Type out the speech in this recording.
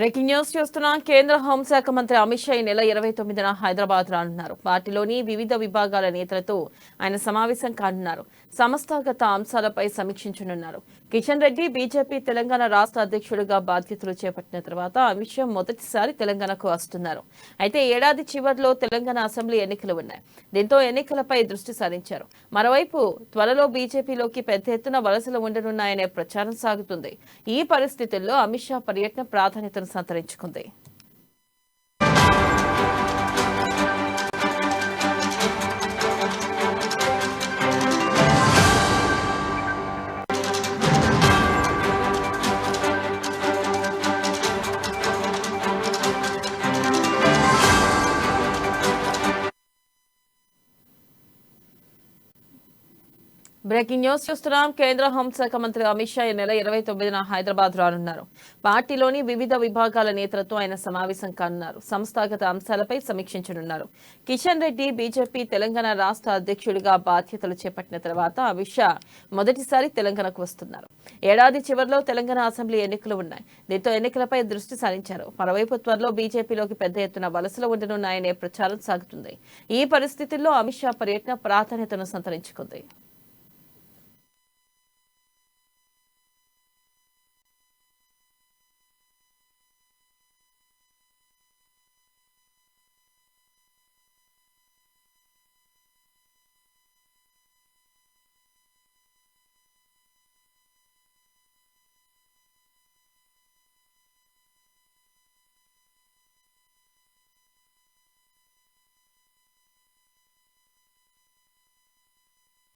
Breaking news చూస్తున్నాం. కేంద్ర హోంశాఖ మంత్రి అమిత్ షా ఈ నెల 29న హైదరాబాద్ రానున్నారు. పార్టీలోని వివిధ విభాగాల నేతలతో ఆయన సమావేశం కానున్నారు. సంస్థాగత అంశాలపై సమీక్షించనున్నారు. కిషన్ రెడ్డి బీజేపీ తెలంగాణ రాష్ట్ర అధ్యక్షుడిగా బాధ్యతలు చేపట్టిన తర్వాత అమిత్ షా మొదటిసారి తెలంగాణకు వస్తున్నారు. అయితే ఏడాది చివరిలో తెలంగాణ అసెంబ్లీ ఎన్నికలు ఉన్నాయి. దీంతో ఎన్నికలపై దృష్టి సారించారు. మరోవైపు త్వరలో బీజేపీలోకి పెద్ద ఎత్తున వలసలు ఉండనున్నాయనే ప్రచారం సాగుతుంది. ఈ పరిస్థితుల్లో అమిత్ షా పర్యటన ప్రాధాన్యతను సంతరించుకుంది. బ్రేకింగ్ న్యూస్ చూస్తున్నాం. కేంద్ర హోంశాఖ మంత్రి అమిత్ షా ఈ నెల 29న హైదరాబాద్ రానున్నారు. పార్టీలోని వివిధ విభాగాల నేతలతో ఆయన సమావేశం కానున్నారు. సంస్థాగత అంశాలపై సమీక్షించనున్నారు. కిషన్ రెడ్డి బీజేపీ తెలంగాణ రాష్ట్ర అధ్యక్షుడిగా బాధ్యతలు చేపట్టిన తర్వాత అమిత్ షా మొదటిసారి తెలంగాణకు వస్తున్నారు. ఏడాది చివరిలో తెలంగాణ అసెంబ్లీ ఎన్నికలు ఉన్నాయి. దీంతో ఎన్నికలపై దృష్టి సారించారు. మరోవైపు త్వరలో బీజేపీలోకి పెద్ద ఎత్తున వలసలు ఉండనున్నాయనే ప్రచారం సాగుతుంది. ఈ పరిస్థితుల్లో అమిత్ షా పర్యటన ప్రాధాన్యతను సంతరించుకుంది.